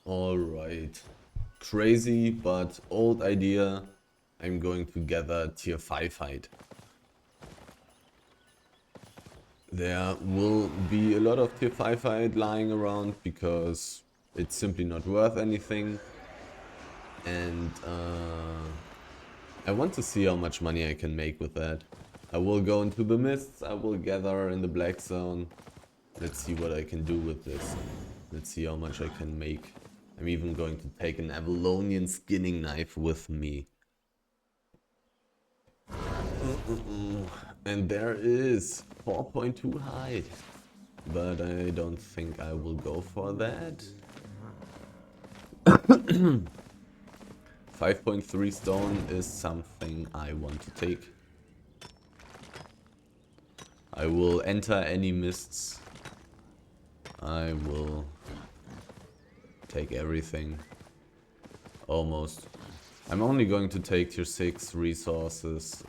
Alright. Crazy but old idea. I'm going to gather tier 5 hide. There will be a lot of tier 5 hide lying around because it's simply not worth anything. And I want to see how much money I can make with that. I will go into the mists, I will gather in the black zone. Let's see what I can do with this. Let's see how much I can make. I'm even going to take an Avalonian skinning knife with me. And there is 4.2 hide. But I don't think I will go for that. 5.3 stone is something I want to take. I will enter any mists. I will take everything. Almost. I'm only going to take tier 6 resources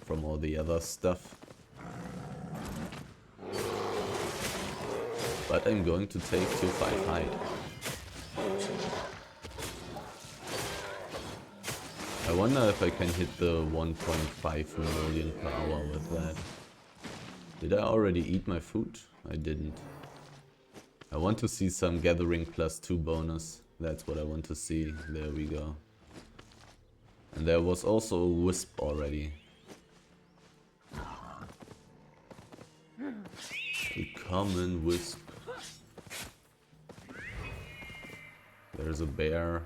from all the other stuff. But I'm going to take tier 5 hide. I wonder if I can hit the 1.5 million per hour with that. Did I already eat my food? I didn't. I want to see some gathering +2 bonus. That's what I want to see. There we go. And there was also a wisp already. A common wisp. There's a bear.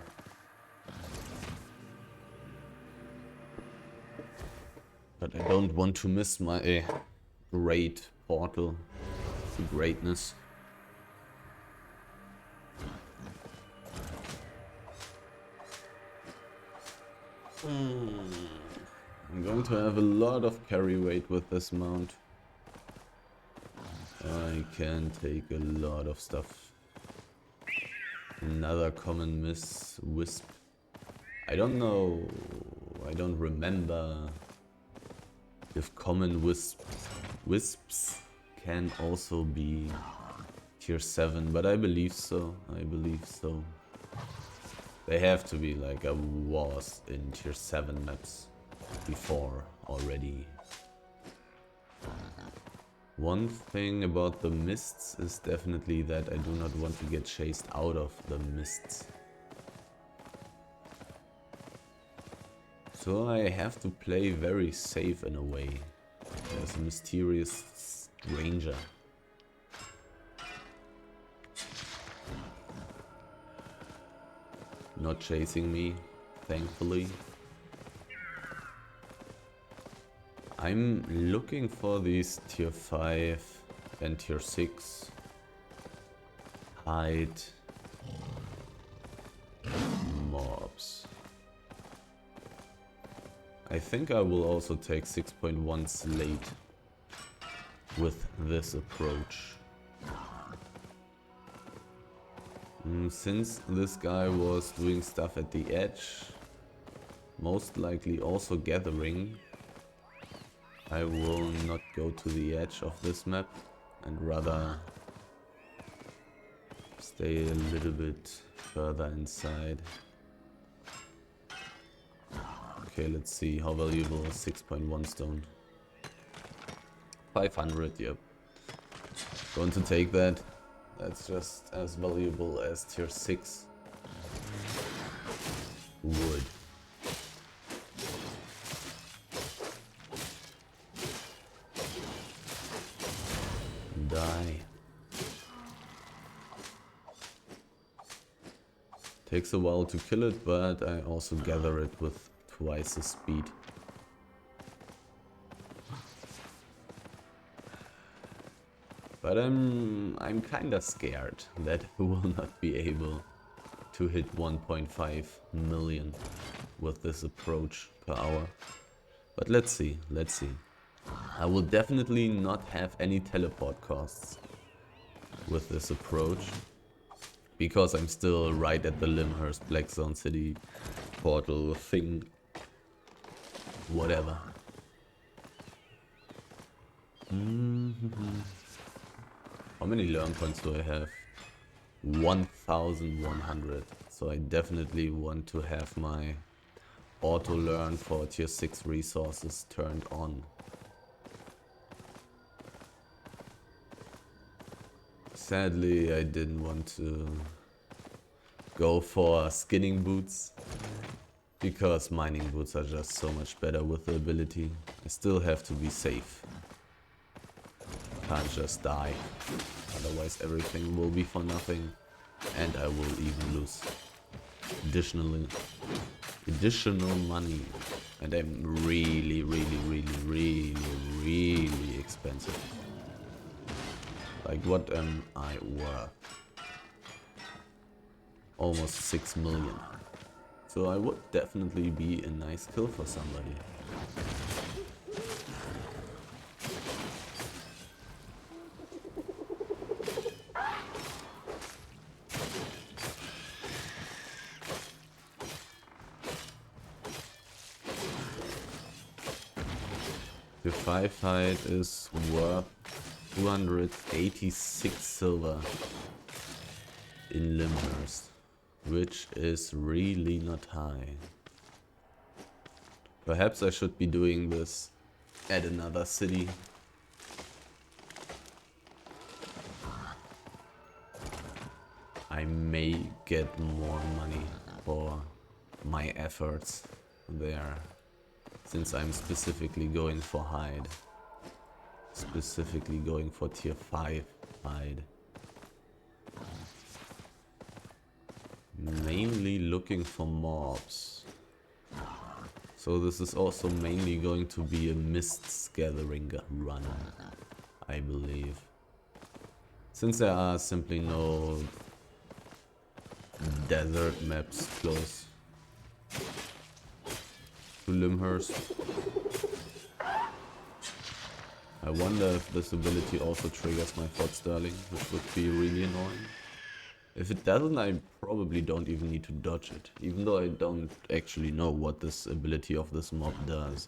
But I don't want to miss my great portal to greatness. I'm going to have a lot of carry weight with this mount. I can take a lot of stuff. Another common wisp. I don't know. I don't remember if common wisps can also be tier 7, but I believe so. I believe so. They have to be, like, I was in tier 7 maps before already. One thing about the mists is definitely that I do not want to get chased out of the mists. So I have to play very safe in a way. There's a mysterious stranger. Not chasing me, thankfully. I'm looking for these tier 5 and tier 6 hide mobs. I think I will also take 6.1 slate with this approach. Since this guy was doing stuff at the edge, most likely also gathering, I will not go to the edge of this map and rather stay a little bit further inside. Okay, let's see how valuable is 6.1 stone. 500, yep. Going to take that. That's just as valuable as tier 6 wood. Die. Takes a while to kill it, but I also gather it with twice the speed. But I'm kinda scared that I will not be able to hit 1.5 million with this approach per hour. But let's see, let's see. I will definitely not have any teleport costs with this approach, because I'm still right at the Limhurst Black Zone City portal thing. Whatever. How many learn points do I have? 1100. So I definitely want to have my auto learn for tier 6 resources turned on. Sadly, I didn't want to go for skinning boots, because mining boots are just so much better with the ability. I still have to be safe. Can't just die, otherwise everything will be for nothing, and I will even lose additional money, and I'm really expensive. Like, what am I worth? Almost 6 million. So I would definitely be a nice kill for somebody. The 5 hide is worth 286 silver in Limhurst, which is really not high. Perhaps I should be doing this at another city. I may get more money for my efforts there, since I'm specifically going for hide. Specifically going for tier 5 hide. Mainly looking for mobs. So this is also mainly going to be a mists gathering run, I believe. Since there are simply no desert maps close to Limhurst. I wonder if this ability also triggers my Fort Sterling, which would be really annoying. If it doesn't, I probably don't even need to dodge it, even though I don't actually know what this ability of this mob does.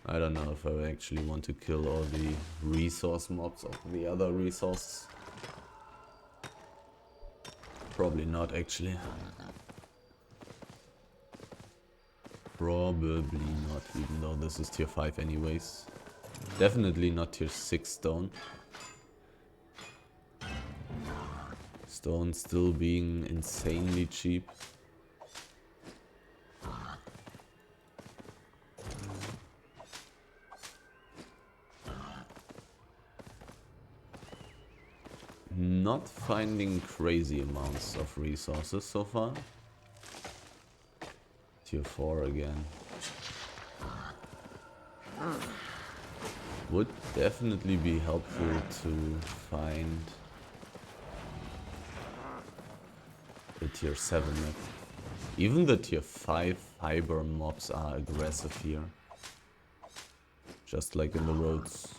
I don't know if I actually want to kill all the resource mobs of the other resources. Probably not, actually. Probably not, even though this is tier 5 anyways. Definitely not tier 6 stone. Stone still being insanely cheap. Not finding crazy amounts of resources so far. Tier 4 again. Would definitely be helpful to find the tier 7 map. Even the tier 5 fiber mobs are aggressive here. Just like in the roads.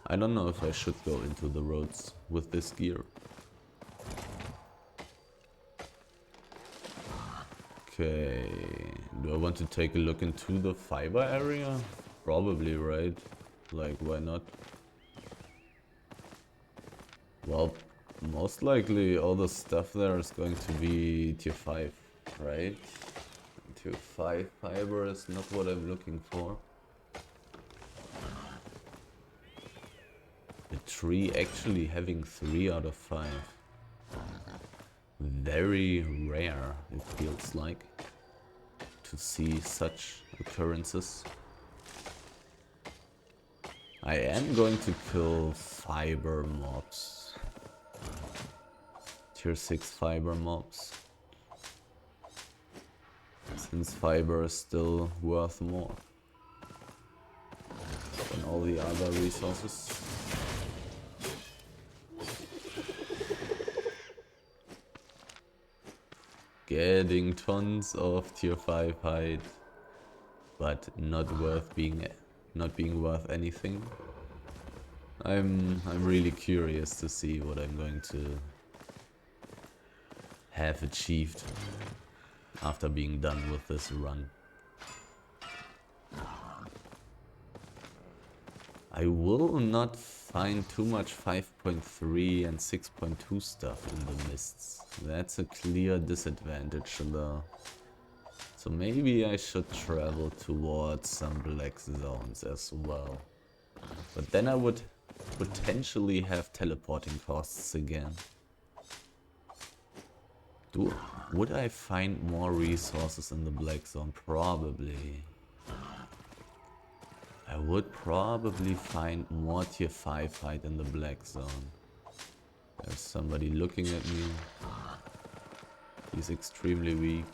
I don't know if I should go into the roads with this gear. Okay, do I want to take a look into the fiber area? Probably, right? Like, why not? Well, most likely all the stuff there is going to be tier 5, right? Tier 5 fiber is not what I'm looking for. A tree actually having 3 out of 5. Very rare, it feels like, to see such occurrences. I am going to kill fiber mobs. Tier 6 fiber mobs. Since fiber is still worth more than all the other resources. Getting tons of tier 5 hide, but not being worth anything. I'm really curious to see what I'm going to have achieved after being done with this run. I will not find too much 5.3 and 6.2 stuff in the mists. That's a clear disadvantage though. So maybe I should travel towards some black zones as well. But then I would potentially have teleporting costs again. Would I find more resources in the black zone? Probably. I would probably find more tier 5 fight in the black zone. There's somebody looking at me. He's extremely weak.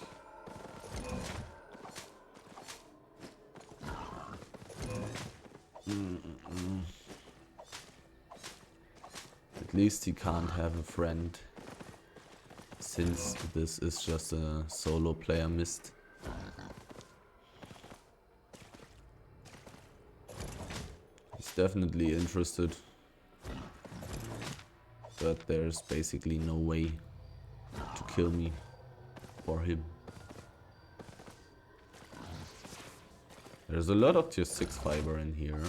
At least he can't have a friend, since this is just a solo player mist. He's definitely interested, but there's basically no way to kill me for him. There's a lot of tier 6 fiber in here.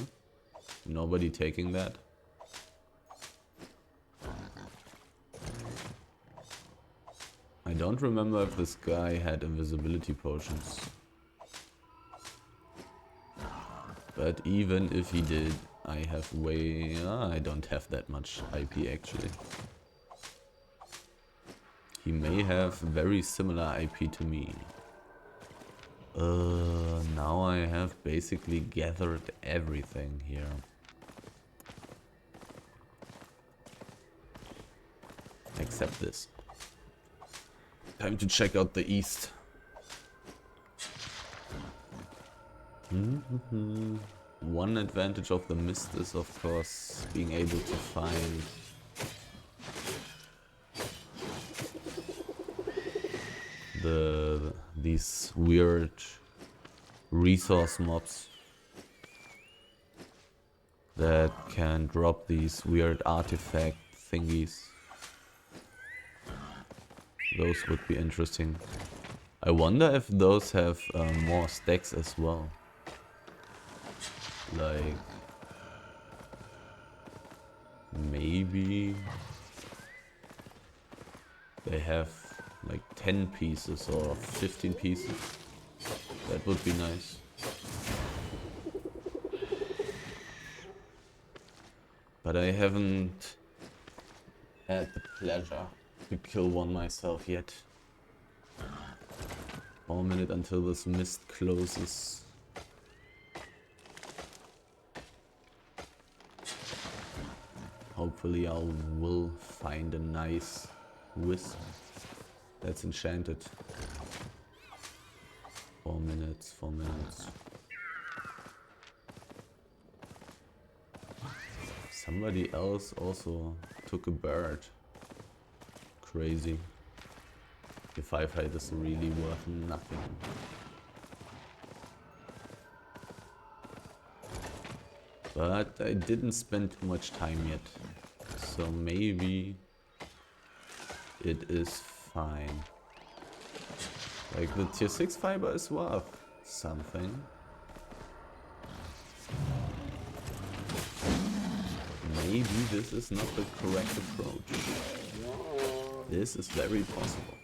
Nobody taking that. I don't remember if this guy had invisibility potions. But even if he did, I have way... I don't have that much IP actually. He may have very similar IP to me. Now I have basically gathered everything here. Except this. Time to check out the east. One advantage of the mist is of course being able to find these weird resource mobs that can drop these weird artifact thingies. Those would be interesting. I wonder if those have more stacks as well. Like maybe they have like 10 pieces or 15 pieces. That would be nice. But I haven't had the pleasure to kill one myself yet. 1 minute until this mist closes. Hopefully I will find a nice wisp that's enchanted. 4 minutes, 4 minutes. Somebody else also took a bird. Crazy. The 5 height is really worth nothing. But I didn't spend too much time yet. So maybe it is fine. Like the tier 6 fiber is worth something. Maybe this is not the correct approach. This is very possible.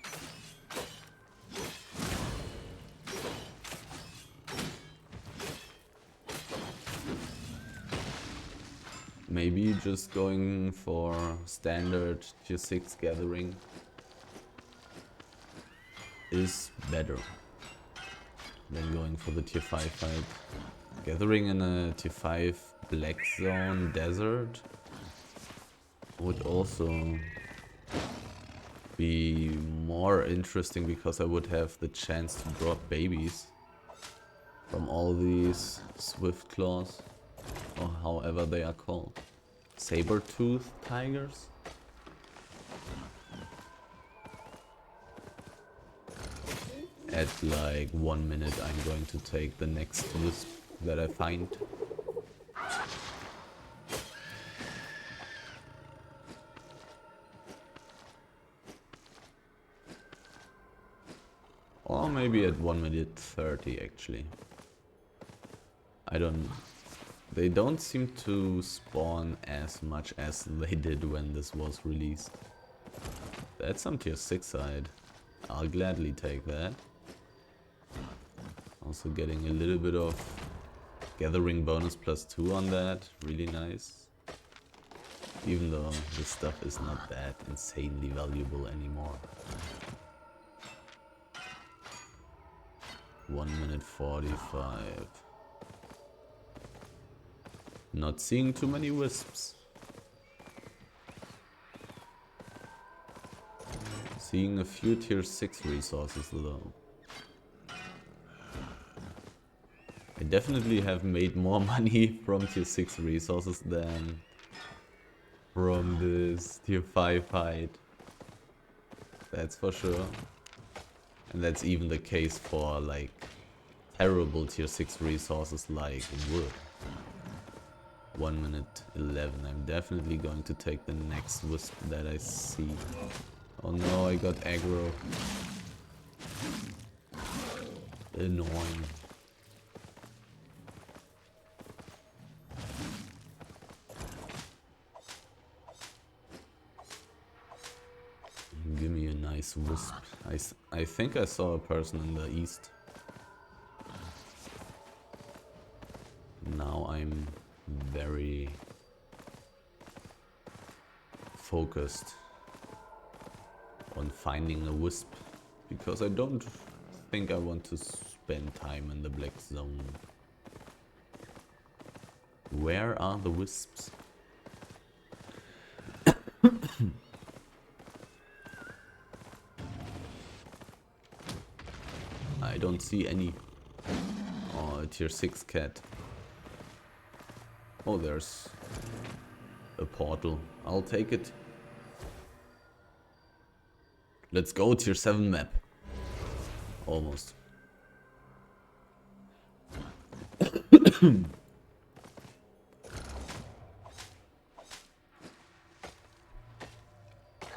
Maybe just going for standard tier 6 gathering is better than going for the tier 5 fight. Gathering in a tier 5 black zone desert would also be more interesting because I would have the chance to drop babies from all these swift claws, or however they are called. Saber-tooth tigers? At like 1 minute I'm going to take the next wisp that I find. Or maybe at 1 minute 30 actually. I don't They don't seem to spawn as much as they did when this was released. That's some tier 6 side. I'll gladly take that. Also getting a little bit of gathering bonus +2 on that. Really nice. Even though this stuff is not that insanely valuable anymore. 1 minute 45. Not seeing too many wisps. Seeing a few tier 6 resources though. I definitely have made more money from tier 6 resources than from this tier 5 hide. That's for sure. And that's even the case for like terrible tier 6 resources like wood. 1 minute 11. I'm definitely going to take the next wisp that I see. Oh no, I got aggro. Annoying. Give me a nice wisp. I think I saw a person in the east. Now I'm very focused on finding a wisp because I don't think I want to spend time in the black zone. Where are the wisps? I don't see any. Oh, a tier 6 cat. Oh, there's a portal. I'll take it. Let's go, tier 7 map. Almost.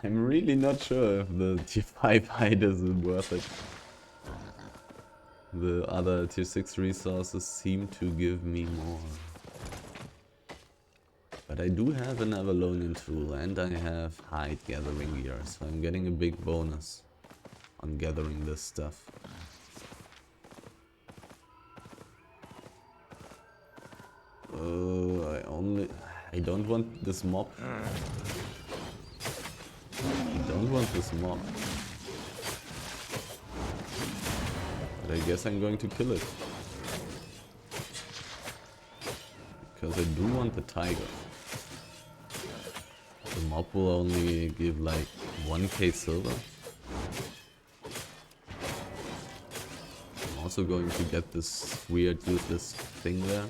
I'm really not sure if the tier 5 hide is worth it. The other tier 6 resources seem to give me more. But I do have an Avalonian tool and I have hide gathering gear, so I'm getting a big bonus on gathering this stuff. I don't want this mob. I don't want this mob. But I guess I'm going to kill it. Because I do want the tiger. The mob will only give like 1k silver. I'm also going to get this weird useless thing there.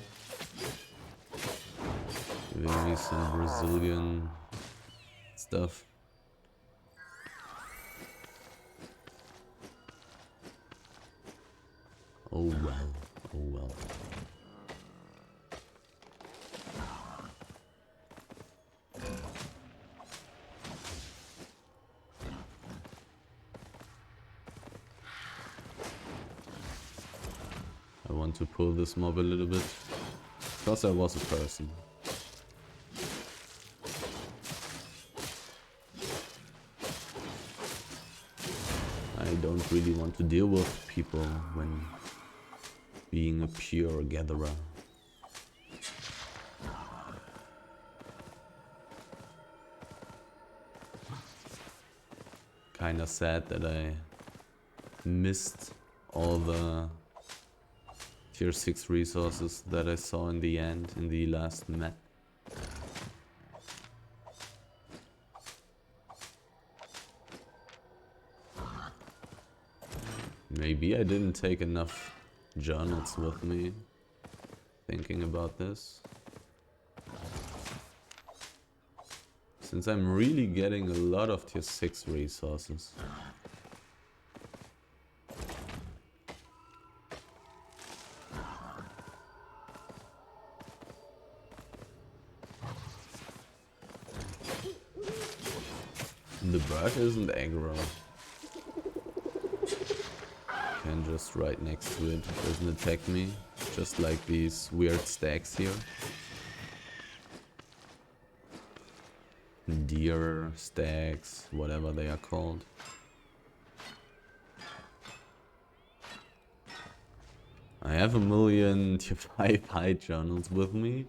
Giving me some Brazilian stuff. Oh well, oh well. I want to pull this mob a little bit, because I was a person. I don't really want to deal with people when being a pure gatherer. Kinda sad that I missed all the tier 6 resources that I saw in the end, in the last map. Maybe I didn't take enough journals with me, thinking about this. Since I'm really getting a lot of tier 6 resources. The bird isn't aggro. Can just right next to it, doesn't attack me, just like these weird stacks here. tier stacks, whatever they are called. I have 1,000,000 tier 5 hide journals with me,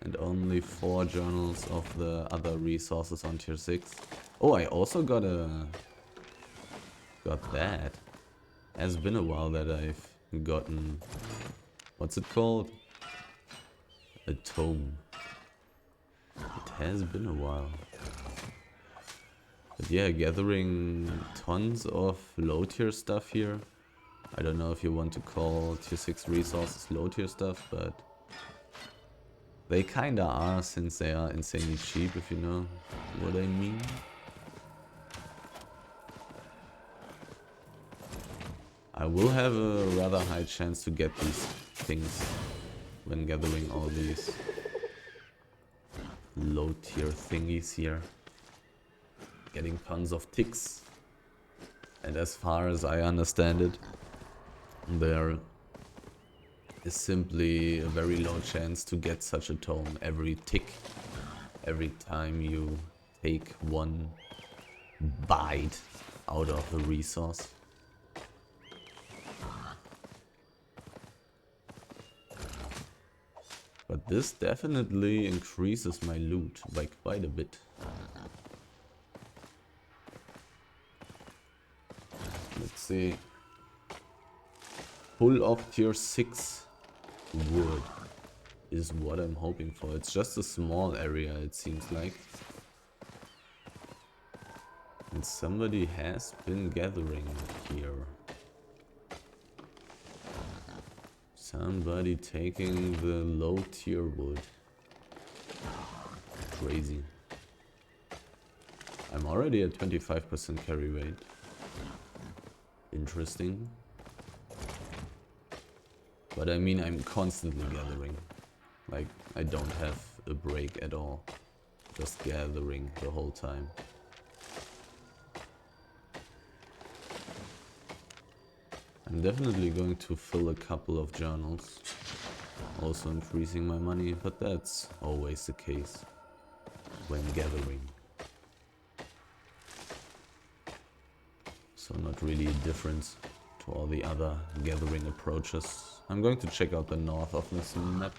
and only 4 journals of the other resources on tier 6. Oh, I also got that. Has been a while that I've gotten, what's it called? A tome. It has been a while. But yeah, gathering tons of low tier stuff here. I don't know if you want to call tier 6 resources low tier stuff, but they kinda are, since they are insanely cheap, if you know what I mean. I will have a rather high chance to get these things when gathering all these low tier thingies here. Getting tons of ticks. And as far as I understand it, there is simply a very low chance to get such a tome every tick. Every time you take one bite out of a resource. But this definitely increases my loot by quite a bit. Let's see. Full of tier 6 wood is what I'm hoping for. It's just a small area, it seems like. And somebody has been gathering here. Somebody taking the low tier wood. Crazy. I'm already at 25% carry rate. Interesting. But I mean, I'm constantly gathering. Like, I don't have a break at all. Just gathering the whole time. I'm definitely going to fill a couple of journals. Also increasing my money, but that's always the case when gathering. So not really a difference to all the other gathering approaches. I'm going to check out the north of this map.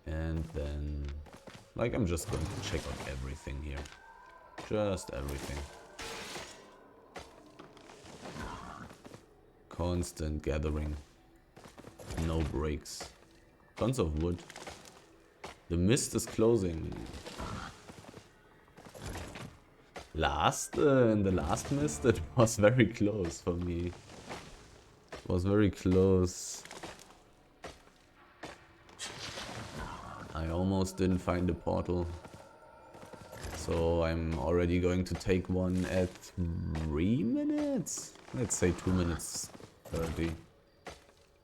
And then, like, I'm just going to check out everything here. Just everything. Constant gathering. No breaks. Tons of wood. The mist is closing. In the last mist, it was very close for me. It was very close. I almost didn't find the portal. So I'm already going to take one at 3 minutes? Let's say 2 minutes 30.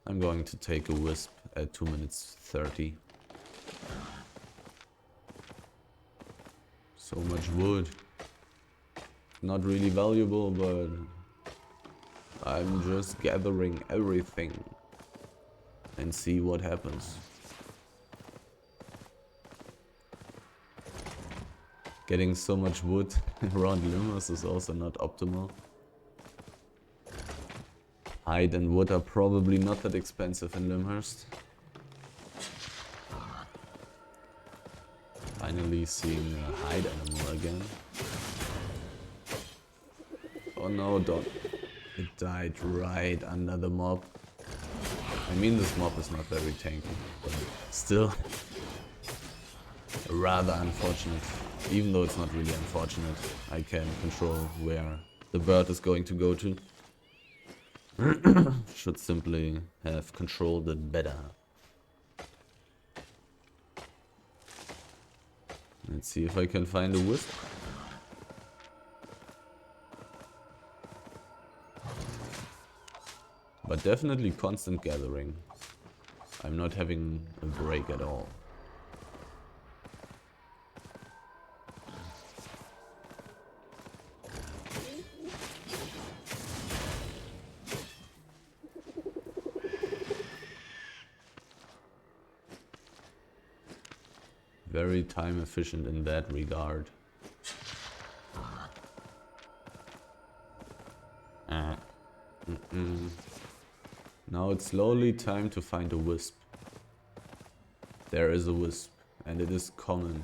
I'm going to take a wisp at 2 minutes 30. So much wood. Not really valuable, but I'm just gathering everything and see what happens. Getting so much wood around Limos is also not optimal. Hide and wood are probably not that expensive in Limhurst. Finally seeing a hide animal again. Oh no, don't. It died right under the mob. I mean, this mob is not very tanky, but still rather unfortunate. Even though it's not really unfortunate, I can control where the bird is going to go to. Should simply have controlled it better. Let's see if I can find a wisp. But definitely constant gathering. I'm not having a break at all. Very time efficient in that regard. Now it's slowly time to find a wisp. There is a wisp, and it is common.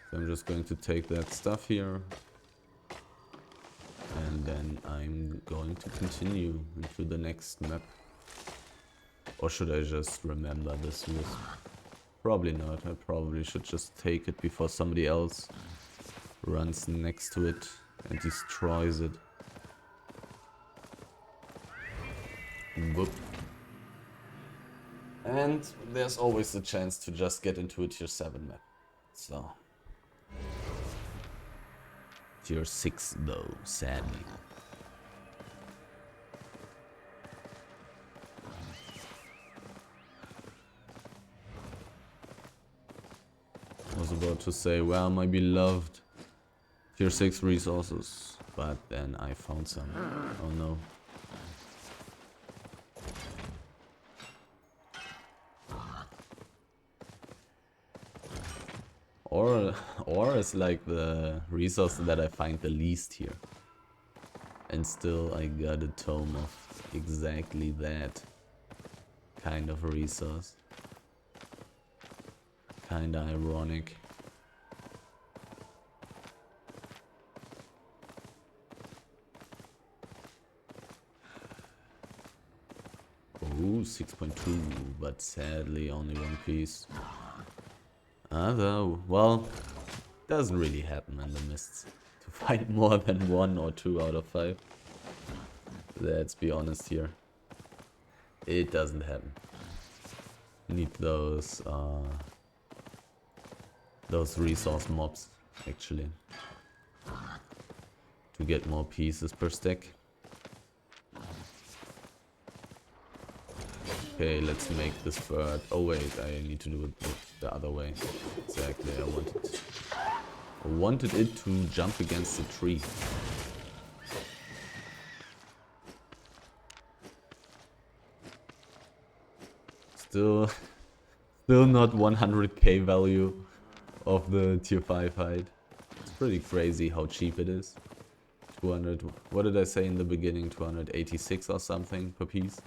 So I'm just going to take that stuff here. And then I'm going to continue into the next map. Or should I just remember this wisp? Probably not. I probably should just take it before somebody else runs next to it and destroys it. Whoop. And there's always the chance to just get into a tier 7 map. So. Tier 6 though, sadly. I was about to say, well, my beloved tier 6 resources, but then I found some. Oh no. Or is like the resource that I find the least here. And still I got a tome of exactly that kind of resource. Kinda ironic. Ooh, 6.2, but sadly only one piece. Although, well, doesn't really happen in the mists to find more than 1 or 2 out of 5. Let's be honest here. It doesn't happen. Need those resource mobs, actually, to get more pieces per stack. Okay, let's make this bird. Oh wait, I need to do it the other way. Exactly, I wanted it to jump against the tree. Still not 100k value of the tier 5 hide. It's pretty crazy how cheap it is. 200, what did I say in the beginning? 286 or something per piece.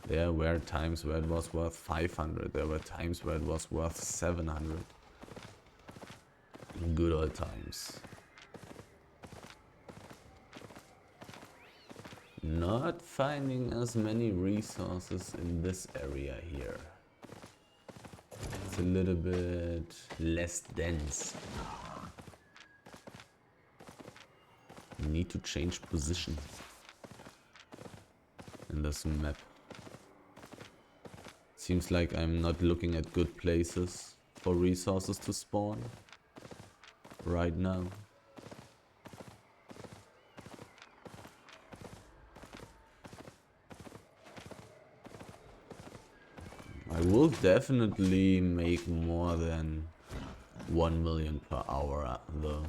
There were times where it was worth 500. There were times where it was worth 700. Good old times. Not finding as many resources in this area here. It's a little bit less dense. Need to change position in this map. Seems like I'm not looking at good places for resources to spawn right now. I will definitely make more than 1 million per hour though.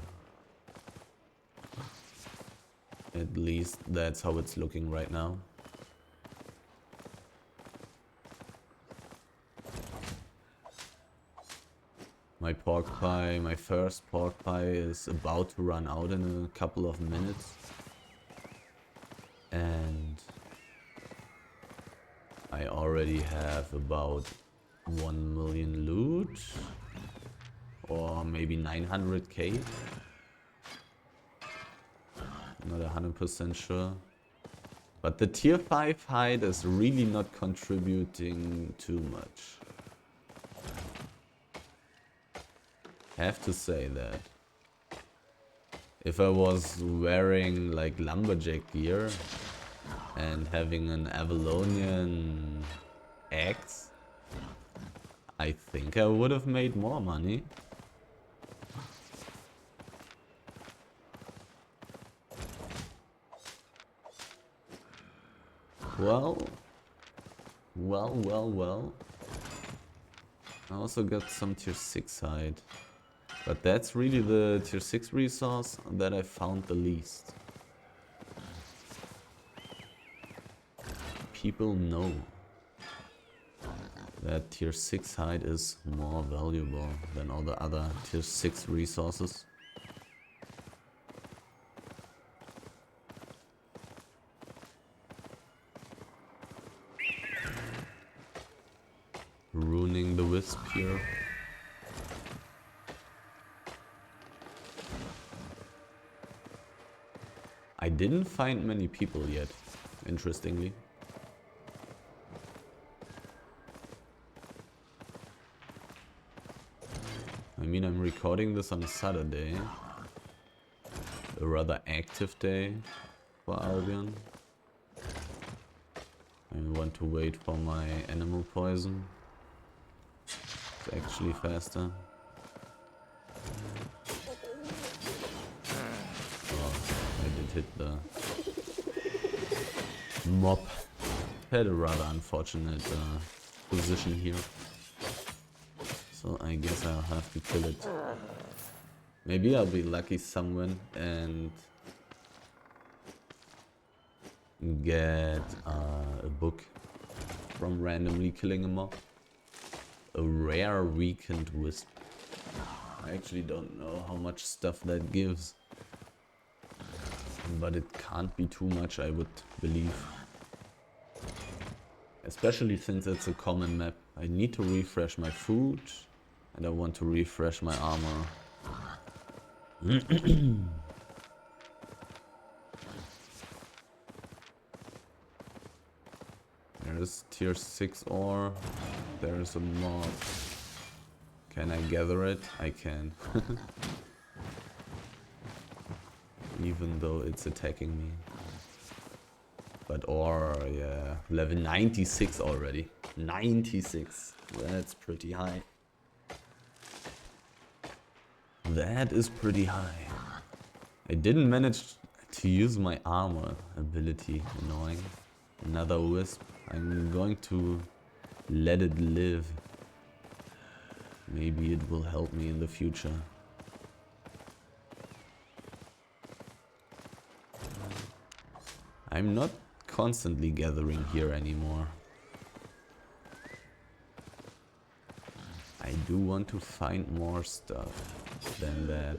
At least that's how it's looking right now. My pork pie, my first pork pie is about to run out in a couple of minutes. And I already have about 1 million loot. Or maybe 900k. Not 100% sure. But the tier 5 hide is really not contributing too much. Have to say that. If I was wearing like lumberjack gear and having an Avalonian axe, I think I would have made more money. Well. I also got some tier 6 hide. But that's really the tier 6 resource that I found the least. People know that tier 6 hide is more valuable than all the other tier 6 resources. here. I didn't find many people yet, interestingly. I mean, I'm recording this on a Saturday. A rather active day for Albion. I want to wait for my animal poison. It's actually faster. Oh, I did hit the mob. Had a rather unfortunate position here. So I guess I'll have to kill it. Maybe I'll be lucky someone and get a book from randomly killing a mob. A rare weakened wisp. I actually don't know how much stuff that gives. But it can't be too much, I would believe. Especially since it's a common map. I need to refresh my food. And I want to refresh my armor. There's tier 6 ore. There's a mob. Can I gather it? I can. Even though it's attacking me. But ore, yeah. Level 96 already. 96. That's pretty high. That is pretty high. I didn't manage to use my armor ability. Annoying. Another wisp. I'm going to let it live. Maybe it will help me in the future. I'm not constantly gathering here anymore. I do want to find more stuff than that.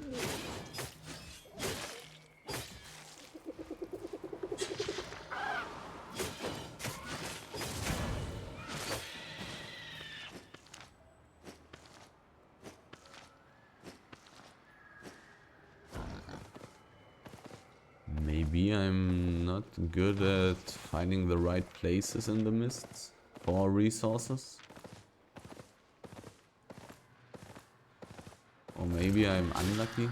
Maybe I'm not good at finding the right places in the mists for resources. Or maybe I'm unlucky.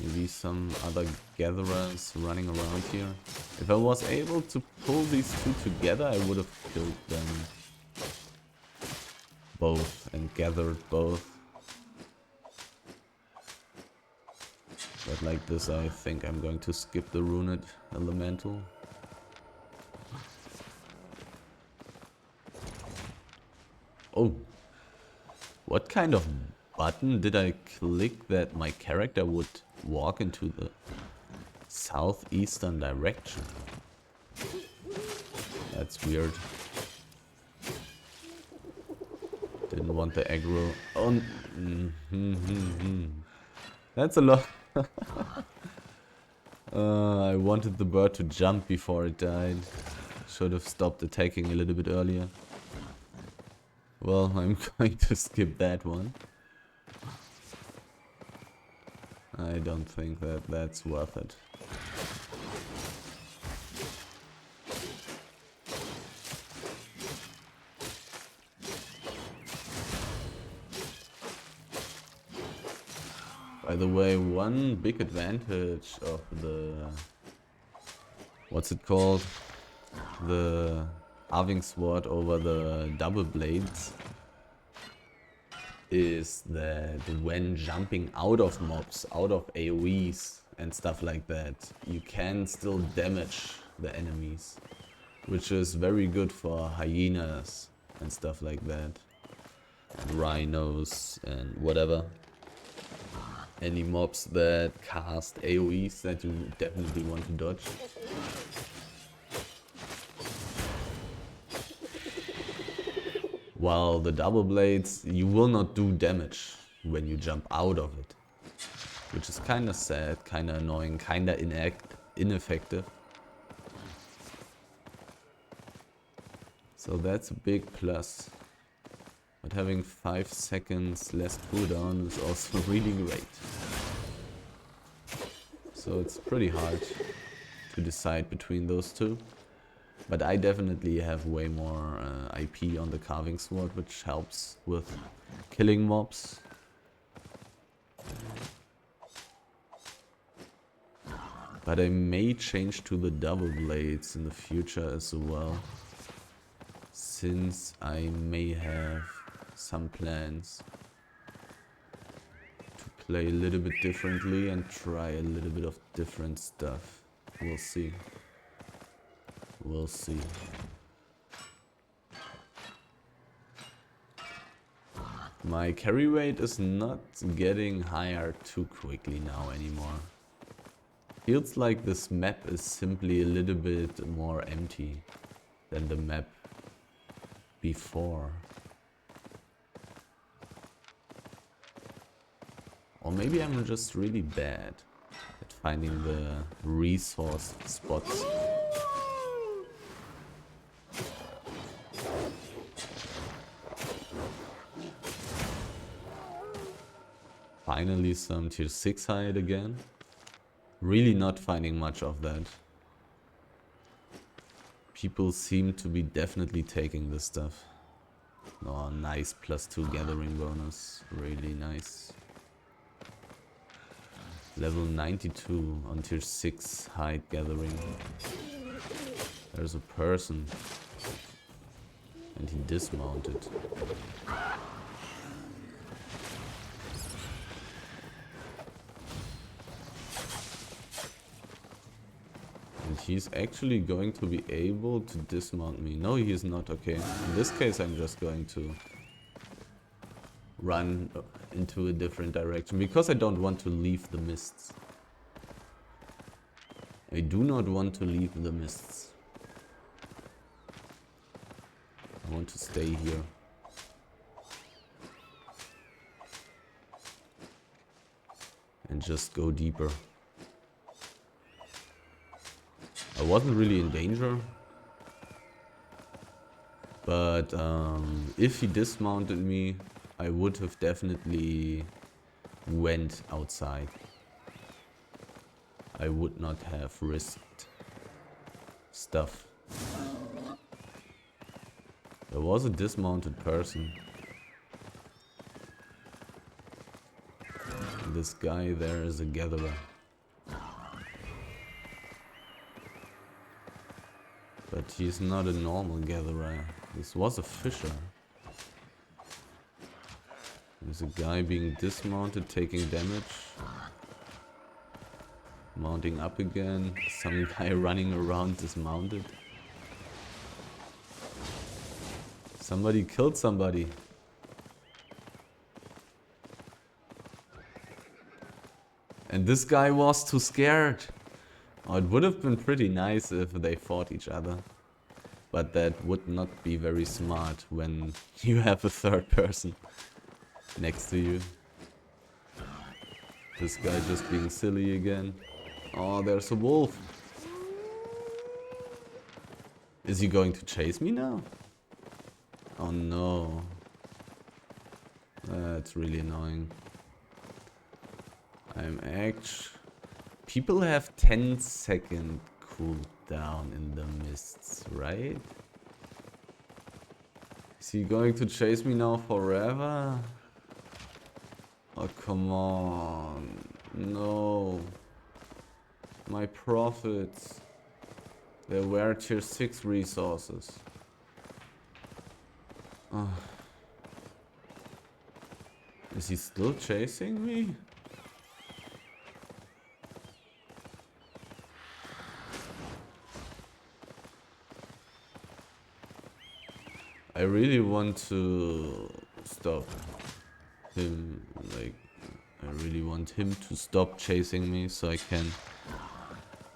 Maybe some other gatherers running around here. If I was able to pull these two together, I would have killed them both and gathered both. But like this, I think I'm going to skip the Runed Elemental. Oh! What kind of button did I click that my character would walk into the southeastern direction? That's weird. Didn't want the aggro. Oh, that's a lot. I wanted the bird to jump before it died. Should have stopped attacking a little bit earlier. Well, I'm going to skip that one. I don't think that that's worth it. By the way, one big advantage of the... what's it called? The Arving Sword over the double blades is that when jumping out of mobs, out of AoEs and stuff like that, you can still damage the enemies, which is very good for hyenas and stuff like that, and rhinos and whatever. Any mobs that cast AoEs that you definitely want to dodge. While the double blades, you will not do damage when you jump out of it. Which is kinda sad, kinda annoying, kinda ineffective. So that's a big plus. But having 5 seconds less cooldown is also really great. So it's pretty hard to decide between those two. But I definitely have way more IP on the carving sword, which helps with killing mobs. But I may change to the double blades in the future as well, since I may have some plans to play a little bit differently and try a little bit of different stuff. We'll see. We'll see. My carry rate is not getting higher too quickly now anymore. Feels like this map is simply a little bit more empty than the map before. Or maybe I'm just really bad at finding the resource spots. Finally some tier 6 hide again. Really not finding much of that. People seem to be definitely taking this stuff. Oh, nice +2 gathering bonus. Really nice. Level 92 on tier 6 hide gathering. There's a person. And he dismounted. And he's actually going to be able to dismount me. No, he is not. Okay. In this case, I'm just going to run into a different direction. Because I don't want to leave the mists. I do not want to leave the mists. I want to stay here. And just go deeper. I wasn't really in danger. But if he dismounted me, I would have definitely went outside. I would not have risked stuff. There was a dismounted person. This guy there is a gatherer. But he's not a normal gatherer. This was a fisher. There's a guy being dismounted, taking damage. Mounting up again. Some guy running around dismounted. Somebody killed somebody. And this guy was too scared. Oh, it would have been pretty nice if they fought each other. But that would not be very smart when you have a third person next to you. This guy just being silly again. Oh, there's a wolf. Is he going to chase me now? Oh no. That's really annoying. I'm actually... People have 10-second cooldown in the mists, right? Is he going to chase me now forever? Oh, come on. No. My profits. There were tier 6 resources. Oh. Is he still chasing me? I really want to stop him, like, I really want him to stop chasing me so I can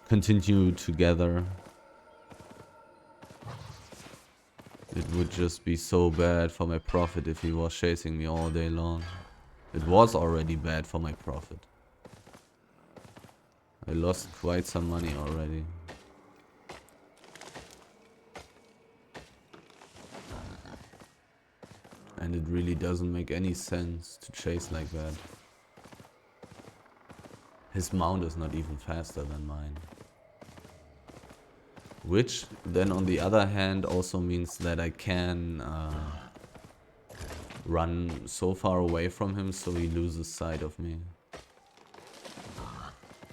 continue to gather. It would just be so bad for my profit if he was chasing me all day long. It was already bad for my profit. I lost quite some money already. And it really doesn't make any sense to chase like that. His mount is not even faster than mine. Which then on the other hand also means that I can run so far away from him so he loses sight of me.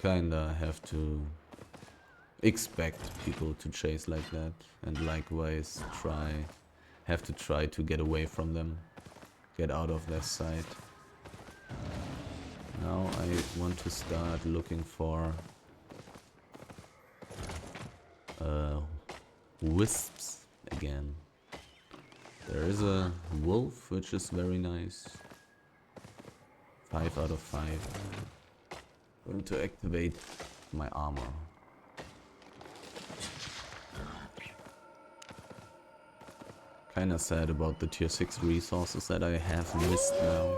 Kinda have to expect people to chase like that, and likewise have to try to get away from them, get out of their sight. Now I want to start looking for wisps again. There is a wolf, which is very nice. 5 out of 5. Going to activate my armor. Kinda sad about the tier 6 resources that I have missed now.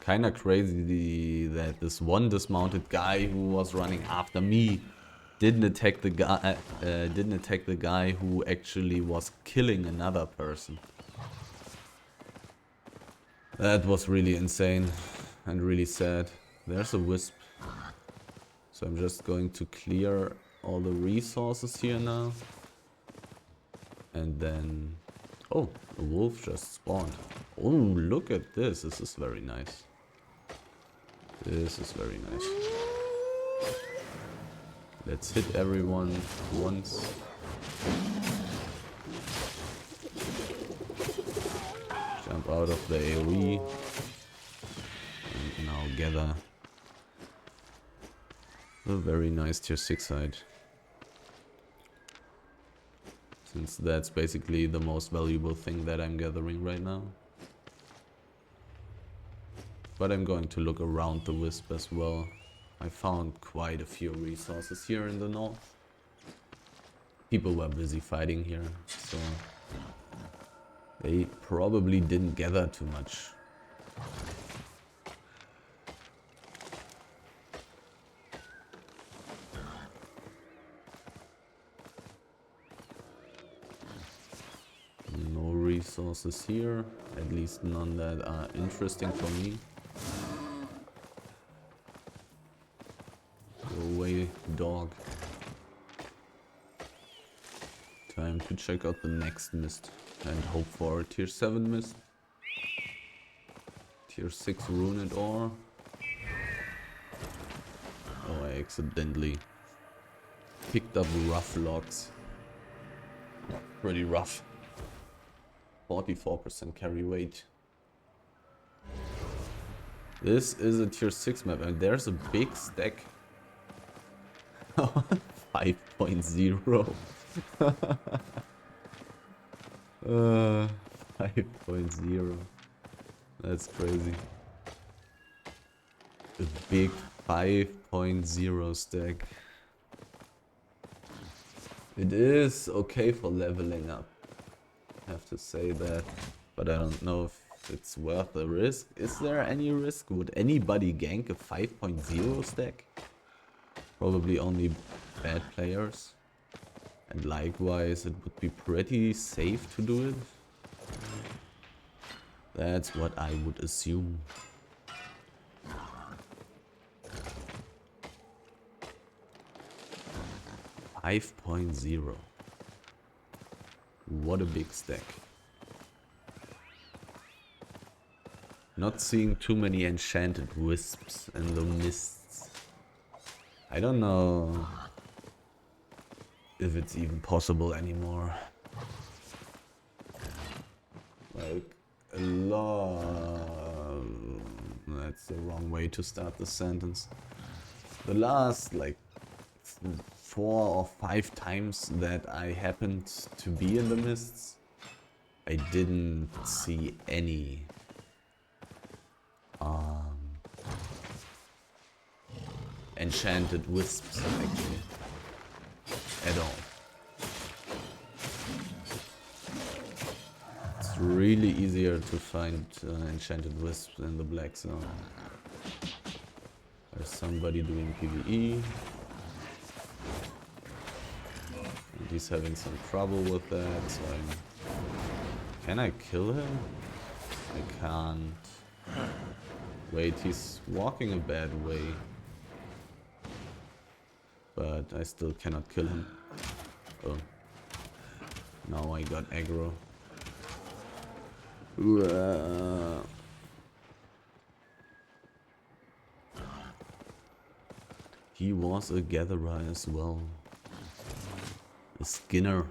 Kinda crazy that this one dismounted guy who was running after me didn't attack the guy who actually was killing another person. That was really insane and really sad. There's a wisp. So I'm just going to clear all the resources here now. And then... Oh, a wolf just spawned. Oh, look at this. This is very nice. This is very nice. Let's hit everyone once. Jump out of the AoE. And now gather a very nice tier 6 hide. Since that's basically the most valuable thing that I'm gathering right now. But I'm going to look around the wisp as well. I found quite a few resources here in the north. People were busy fighting here, so they probably didn't gather too much. No resources here, at least none that are interesting for me. Go away, dog. Time to check out the next mist and hope for a tier 7 mist. Tier 6 ruined ore. Oh, I accidentally picked up rough logs. Pretty rough. 44% carry weight. This is a tier 6 map and there's a big stack. 5.0. 5.0. That's crazy. A big 5.0 stack. It is okay for leveling up. I have to say that. But I don't know if it's worth the risk. Is there any risk? Would anybody gank a 5.0 stack? Probably only bad players. And likewise, it would be pretty safe to do it. That's what I would assume. .0. What a big stack. Not seeing too many enchanted wisps in the mists. I don't know if it's even possible anymore. Like a lot. That's the wrong way to start the sentence. The last like 4 or 5 times that I happened to be in the mists, I didn't see any enchanted wisps actually at all. It's really easier to find enchanted wisps in the black zone. There's somebody doing PvE. And he's having some trouble with that, so Can I kill him? I can't. Wait, he's walking a bad way. But I still cannot kill him. Oh. Now I got aggro. He was a gatherer as well. A skinner.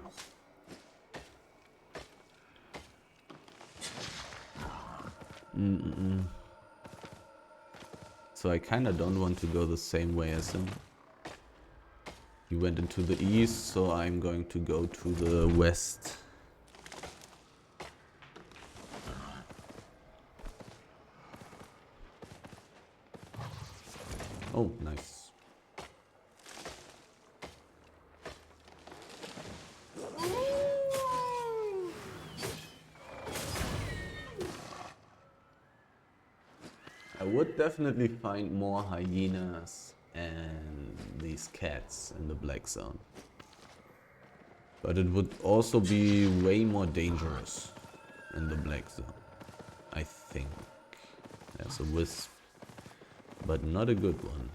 So I kinda don't want to go the same way as him. He went into the east, so I'm going to go to the west. Oh, nice. I would definitely find more hyenas and these cats in the black zone. But it would also be way more dangerous in the black zone, I think. There's a wisp, but not a good one.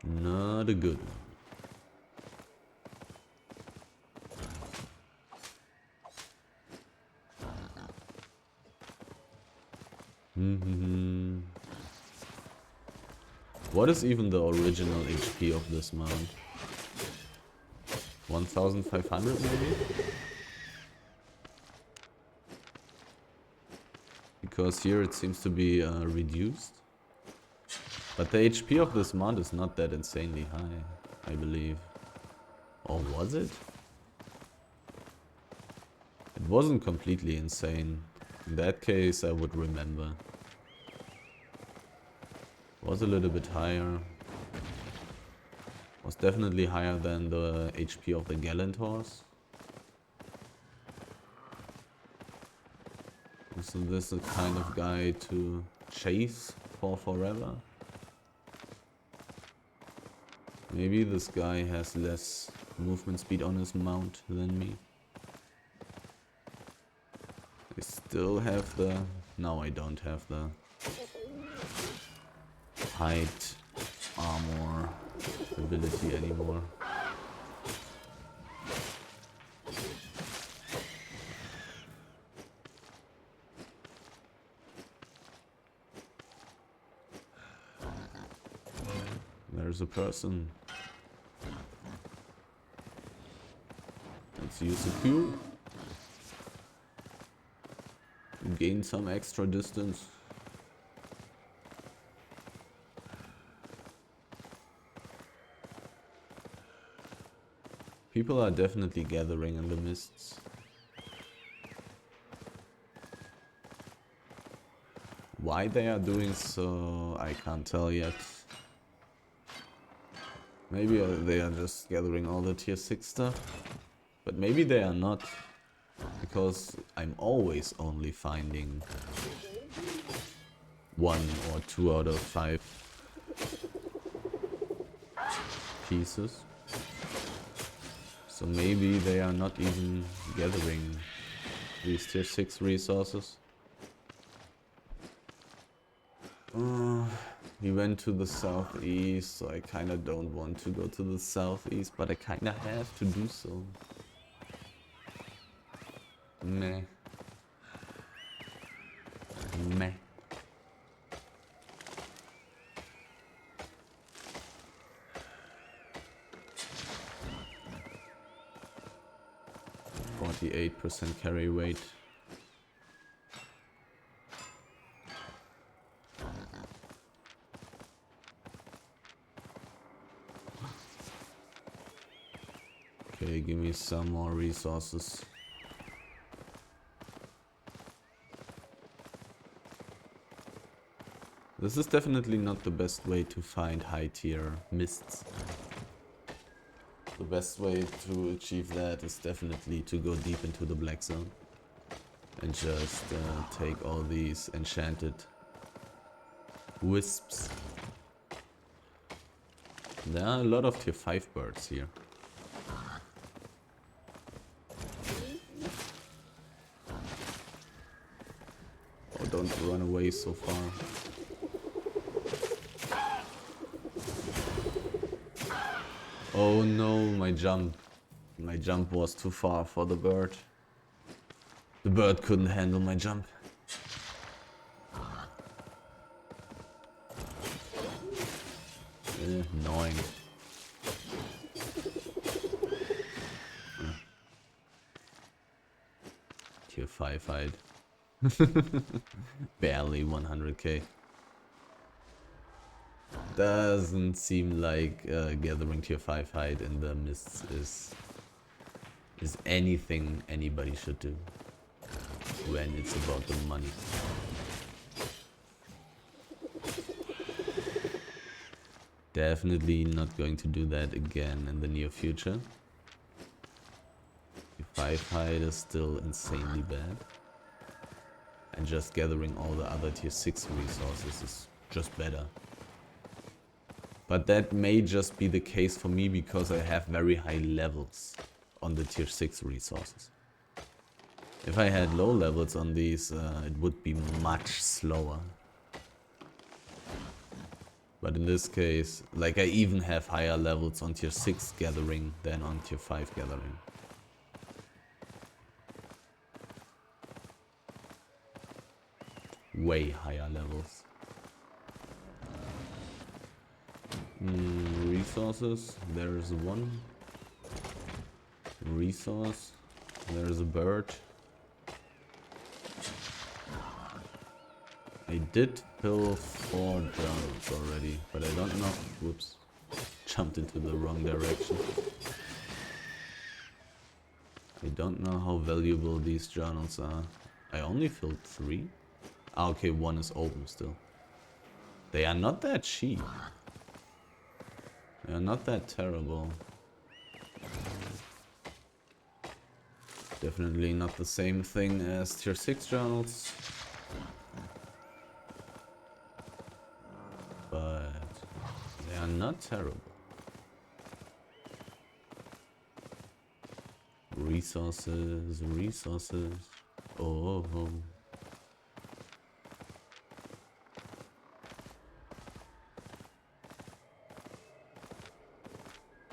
Not a good one. What is even the original HP of this mount? 1500 maybe? Because here it seems to be reduced. But the HP of this mount is not that insanely high, I believe. Or was it? It wasn't completely insane. In that case, I would remember. Was a little bit higher. Was definitely higher than the HP of the Gallant horse. Isn't this the kind of guy to chase for forever? Maybe this guy has less movement speed on his mount than me. I still have the... No, I don't have the height armor ability anymore. There's a person. Let's use a Q. Gain some extra distance. People are definitely gathering in the mists. Why they are doing so, I can't tell yet. Maybe they are just gathering all the tier 6 stuff. But maybe they are not. Because I'm always only finding 1 or 2 out of 5 pieces. So maybe they are not even gathering these tier 6 resources. We went to the southeast, so I kinda don't want to go to the southeast, but I kinda have to do so. Meh. Meh. %, carry weight. Okay, give me some more resources. This is definitely not the best way to find high tier mists. The best way to achieve that is definitely to go deep into the black zone and just take all these enchanted wisps. There are a lot of tier 5 birds here. Oh, don't run away so far. Oh no, my jump. My jump was too far for the bird. The bird couldn't handle my jump. Annoying. Tier 5 hide. Barely 100k. Doesn't seem like gathering tier 5 hide in the mists is anything anybody should do when it's about the money. Definitely not going to do that again in the near future. Tier 5 hide is still insanely bad. And just gathering all the other tier 6 resources is just better. But that may just be the case for me because I have very high levels on the tier 6 resources. If I had low levels on these, it would be much slower. But in this case, like I even have higher levels on tier 6 gathering than on tier 5 gathering. Way higher levels. Resources, there's one. Resource, there's a bird. I did fill 4 journals already, but I don't know. Whoops. Jumped into the wrong direction. I don't know how valuable these journals are. I only filled 3. Ah, okay, 1 is open still. They are not that cheap. They are not that terrible. Definitely not the same thing as tier 6 journals. But they are not terrible. Resources, resources. Oh.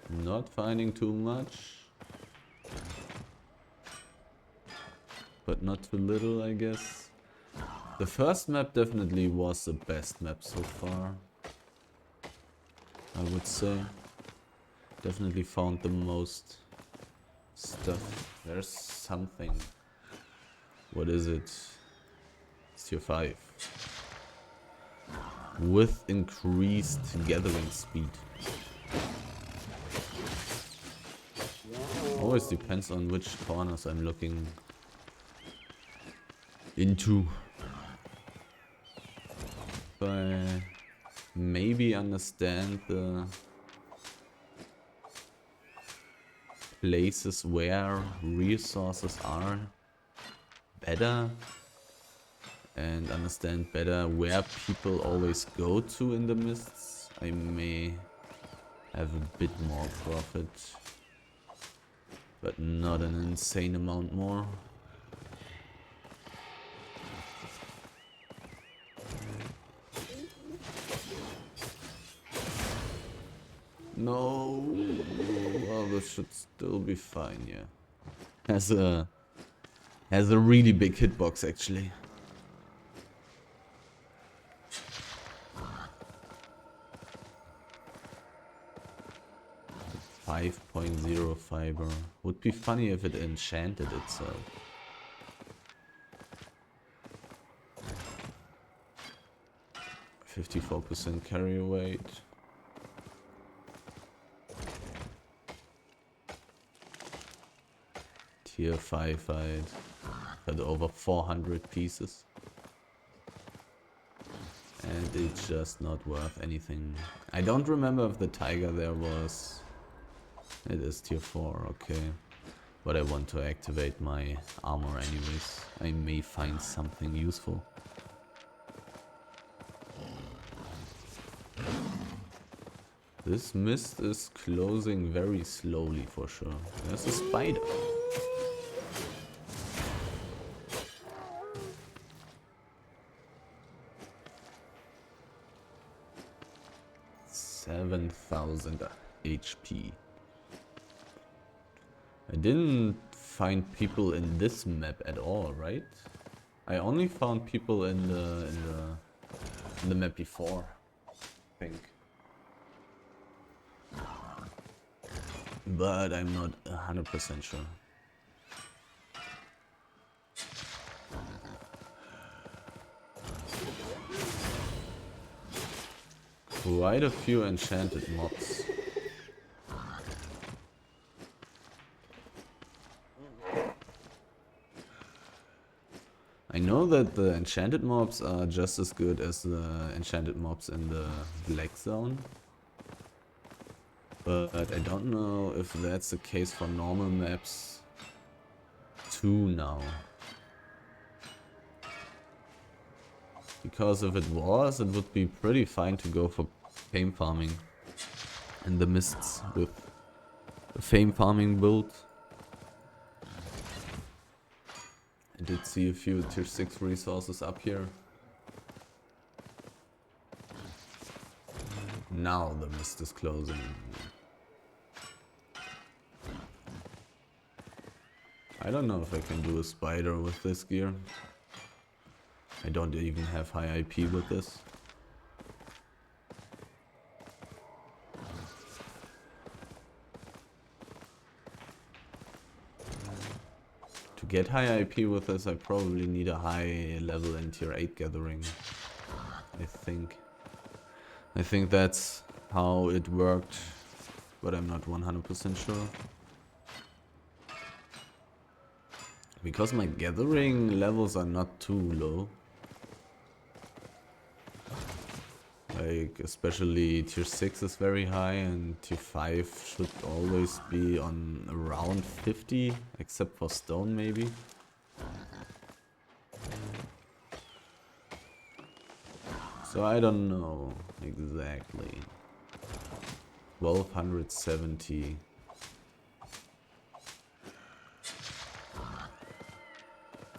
Not finding too much. But not too little, I guess. The first map definitely was the best map so far, I would say. Definitely found the most stuff. There's something. What is it? It's tier 5. With increased gathering speed. Always depends on which corners I'm looking into. But maybe understand the places where resources are better and understand better where people always go to in the mists, I may have a bit more profit, but not an insane amount more. No, well, this should still be fine, yeah. Has a really big hitbox actually. .0 fiber. Would be funny if it enchanted itself. .54% carry weight. Tier 5 I'd had over 400 pieces. And it's just not worth anything. I don't remember if the tiger there was It is tier 4, okay. But I want to activate my armor anyways. I may find something useful. This mist is closing very slowly for sure. There's a spider. $7,000 HP. I didn't find people in this map at all, right? I only found people in the map before, I think. But I'm not 100% sure. Quite a few enchanted mobs. I know that the enchanted mobs are just as good as the enchanted mobs in the black zone. But I don't know if that's the case for normal maps too now. Because if it was, it would be pretty fine to go for fame farming in the mists with a fame farming build. I did see a few tier 6 resources up here. Now the mist is closing. I don't know if I can do a spider with this gear. I don't even have high IP with this. To get high IP with this, I probably need a high level in tier 8 gathering. I think that's how it worked, but I'm not 100% sure. Because my gathering levels are not too low. Like, especially tier 6 is very high and tier 5 should always be on around 50, except for stone maybe. So I don't know exactly. 1270.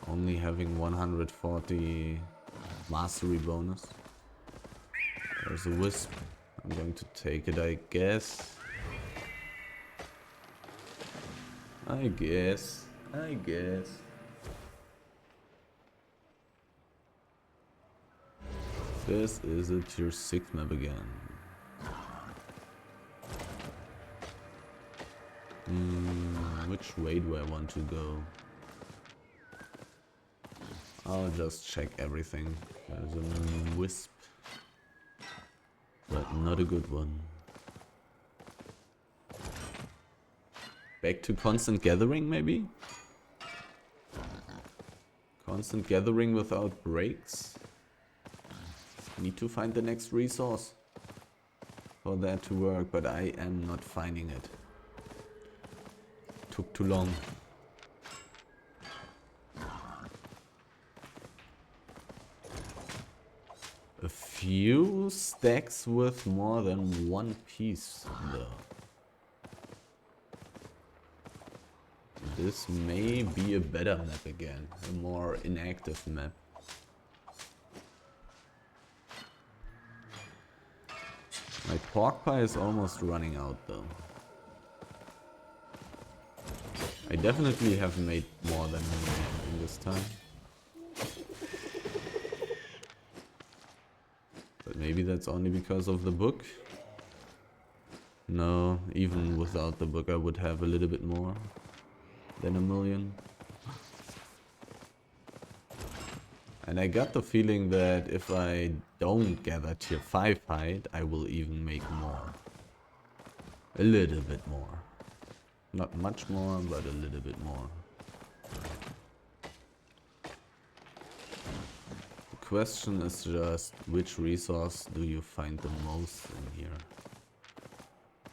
Only having 140 mastery bonus. There's a wisp. I'm going to take it, I guess. I guess. This is a tier 6 map again. Which way do I want to go? I'll just check everything. There's a wisp. But not a good one. Back to constant gathering, maybe? Constant gathering without breaks? Need to find the next resource for that to work, but I am not finding it. Took too long. A few stacks with more than one piece though. This may be a better map again, a more inactive map. My pork pie is almost running out though. I definitely have made more than in this time. But maybe that's only because of the book. No, even without the book I would have a little bit more than 1 million. And I got the feeling that if I don't gather tier 5 hide, I will even make more. A little bit more. Not much more, but a little bit more. The question is just, which resource do you find the most in here?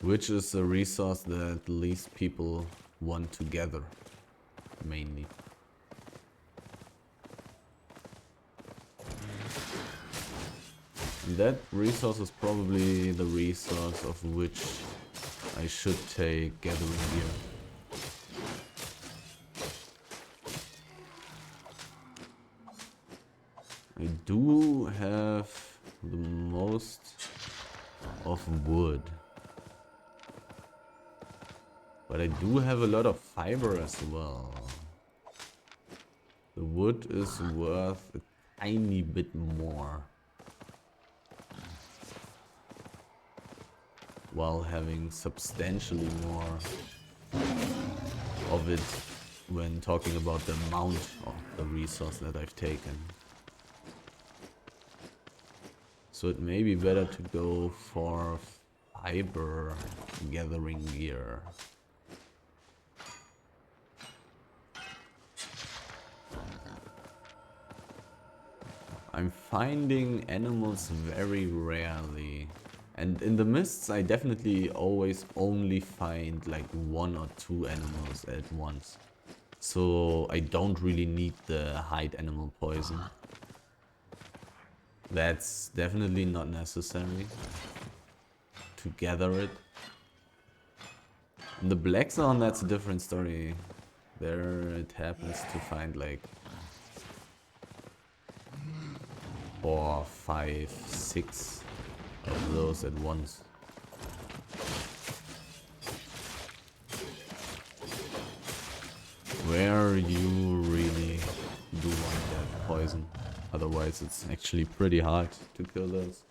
Which is a resource that least people want to gather, mainly. And that resource is probably the resource of which I should take gathering gear. I do have the most of wood. But I do have a lot of fiber as well. The wood is worth a tiny bit more, while having substantially more of it when talking about the amount of the resource that I've taken. So it may be better to go for fiber gathering gear. I'm finding animals very rarely. And in the mists I definitely always only find like 1 or 2 animals at once. So I don't really need the hide animal poison. That's definitely not necessary to gather it. In the black zone that's a different story. There it happens to find like 4, 5, 6 of those at once. Where you really do want that poison. Otherwise it's actually pretty hard to kill those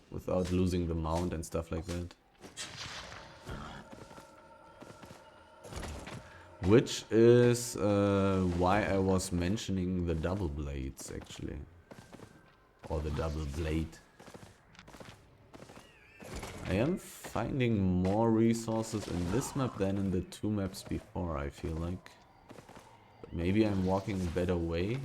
without losing the mount and stuff like that. Which is why I was mentioning the double blades actually. Or the double blade. I am finding more resources in this map than in the 2 maps before, I feel like. But maybe I'm walking a better way.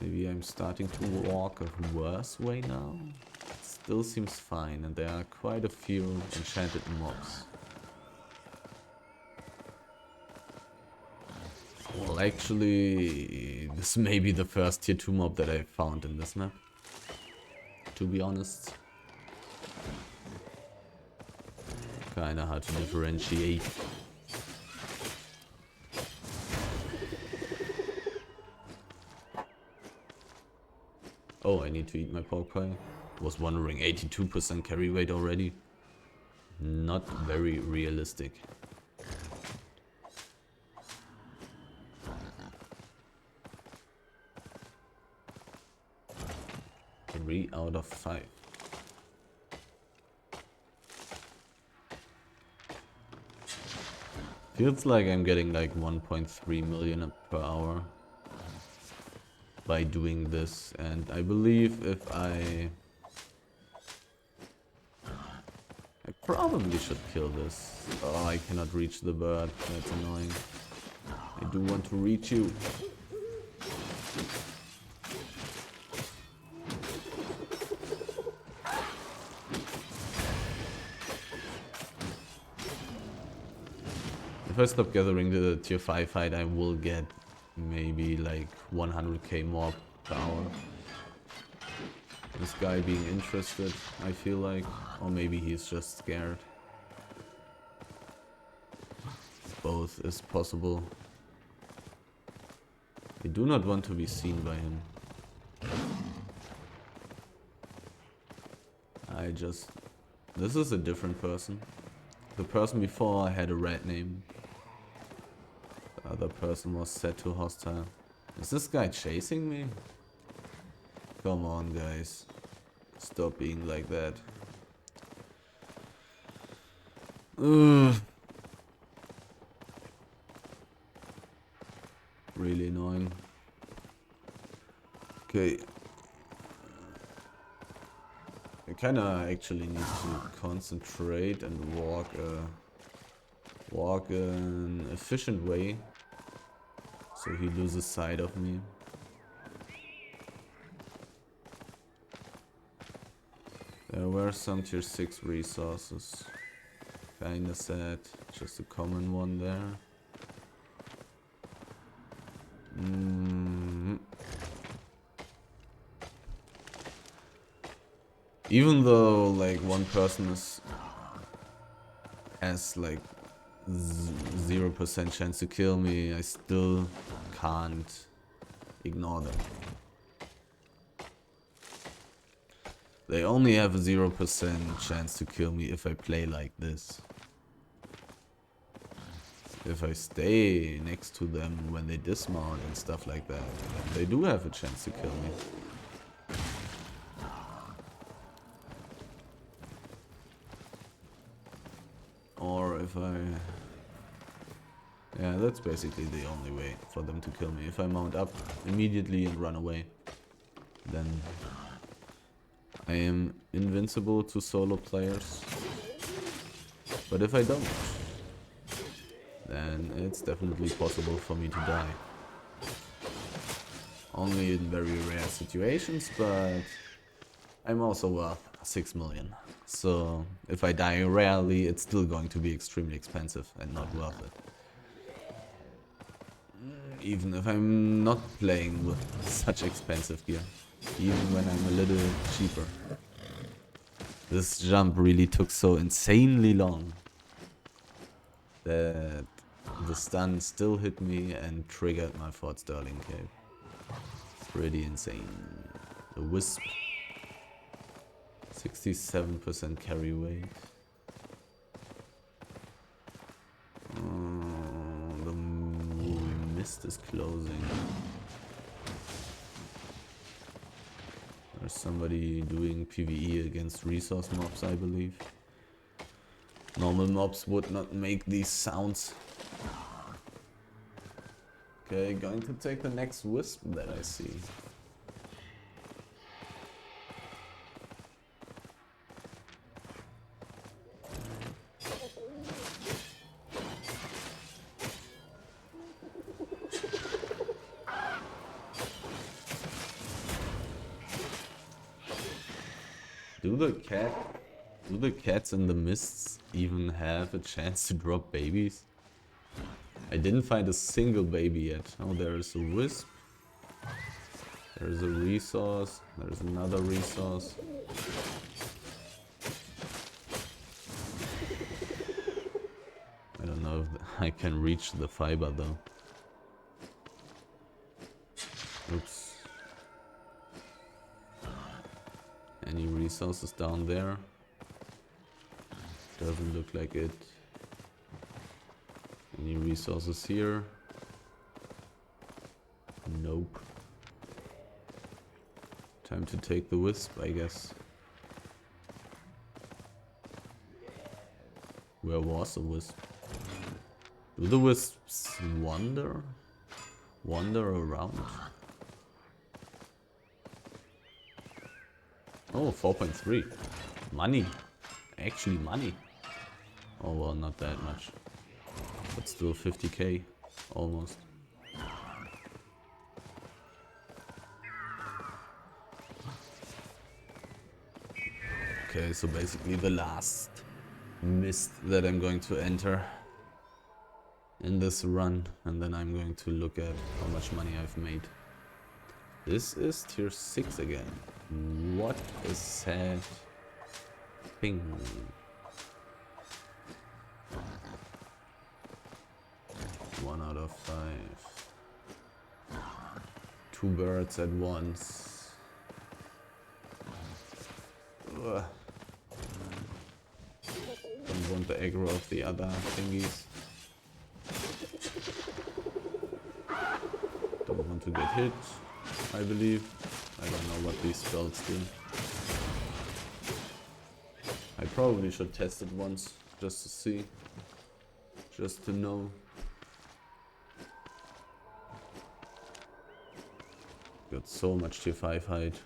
Maybe I'm starting to walk a worse way now. It still seems fine, and there are quite a few enchanted mobs. Well, actually, this may be the first tier 2 mob that I found in this map, to be honest. Kinda hard to differentiate. Oh, I need to eat my pork pie. Was wondering, 82% carry weight already. Not very realistic. 3 out of 5. Feels like I'm getting like 1.3 million per hour by doing this, and I believe if I probably should kill this. Oh, I cannot reach the bird. That's annoying. I do want to reach you. If I stop gathering the tier 5 fight, I will get maybe like 100k more per hour. This guy being interested, I feel like. Or maybe he's just scared. Both is possible. I do not want to be seen by him. This is a different person. The person before had a red name. The other person was set to hostile. Is this guy chasing me? Come on, guys. Stop being like that. Ugh. Really annoying. Okay. I kinda actually need to concentrate and walk an efficient way, so he loses sight of me. There were some tier 6 resources. Kinda sad. Just a common one there. Even though like one person has like 0% chance to kill me, I still can't ignore them. They only have a 0% chance to kill me if I play like this. If I stay next to them when they dismount and stuff like that, then they do have a chance to kill me. Or if I... Yeah, that's basically the only way for them to kill me. If I mount up immediately and run away, then I am invincible to solo players. But if I don't, then it's definitely possible for me to die. Only in very rare situations, but I'm also worth 6 million. So if I die rarely, it's still going to be extremely expensive and not worth it. Even if I'm not playing with such expensive gear. Even when I'm a little cheaper. This jump really took so insanely long that the stun still hit me and triggered my Fort Sterling cape. Pretty insane. The Wisp. 67% carry weight. The mist is closing. There's somebody doing PvE against resource mobs, I believe. Normal mobs would not make these sounds. Okay, going to take the next Wisp that I see. Do the cats in the mists even have a chance to drop babies? I didn't find a single baby yet. Oh, there is a Wisp. There's a resource. There's another resource. I don't know if I can reach the fiber though. Oops. Any resources down there? Doesn't look like it. Any resources here? Nope. Time to take the Wisp, I guess. Where was the Wisp? Do the Wisps wander? Wander around? Oh, 4.3. Money. Actually money. Oh well, not that much. But still 50k. Almost. Okay, so basically the last mist that I'm going to enter in this run. And then I'm going to look at how much money I've made. This is tier 6 again. What a sad thing. One out of 5. 2 birds at once. Ugh. Don't want the aggro of the other thingies. Don't want to get hit, I believe. I don't know what these spells do. I probably should test it once, just to see. Just to know. Got so much tier 5 height.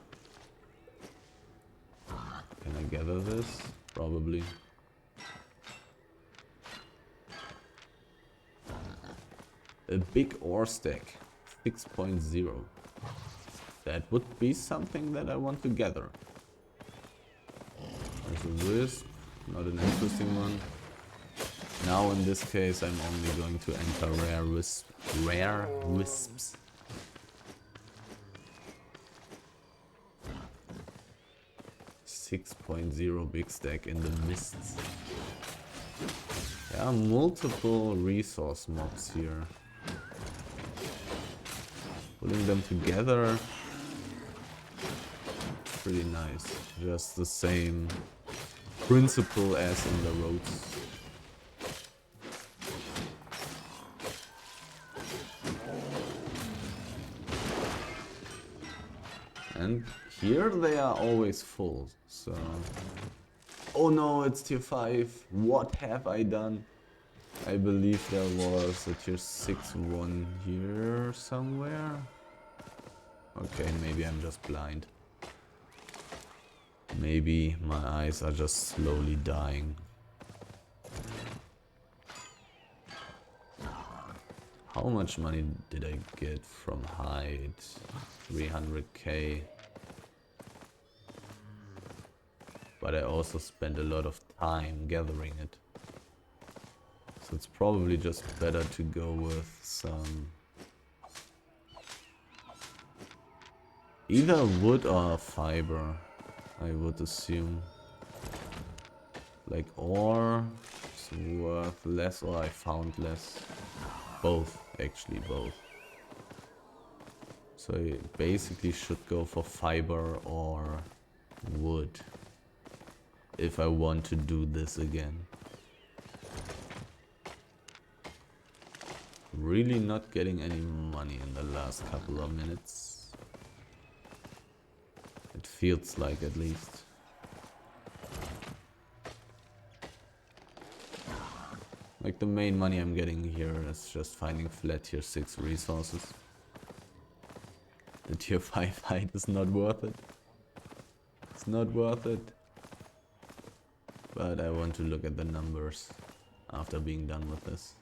Can I gather this? Probably. A big ore stack. 6.0. That would be something that I want to gather. There's a wisp, not an interesting one. Now in this case I'm only going to enter rare wisps. .0 big stack in the mists. There are multiple resource mobs here. Putting them together, pretty nice. Just the same principle as in the roads. And here they are always full, so... Oh no, it's tier 5. What have I done? I believe there was a tier 6 one here somewhere. Okay, maybe I'm just blind. Maybe my eyes are just slowly dying. How much money did I get from hide? 300k. But I also spent a lot of time gathering it. So it's probably just better to go with some... either wood or fiber, I would assume. Like ore is worth less or I found less. Both, actually both. So I basically should go for fiber or wood if I want to do this again. Really not getting any money in the last couple of minutes. It feels like, at least. Like the main money I'm getting here is just finding flat tier 6 resources. The tier 5 hide is not worth it. It's not worth it. But I want to look at the numbers after being done with this.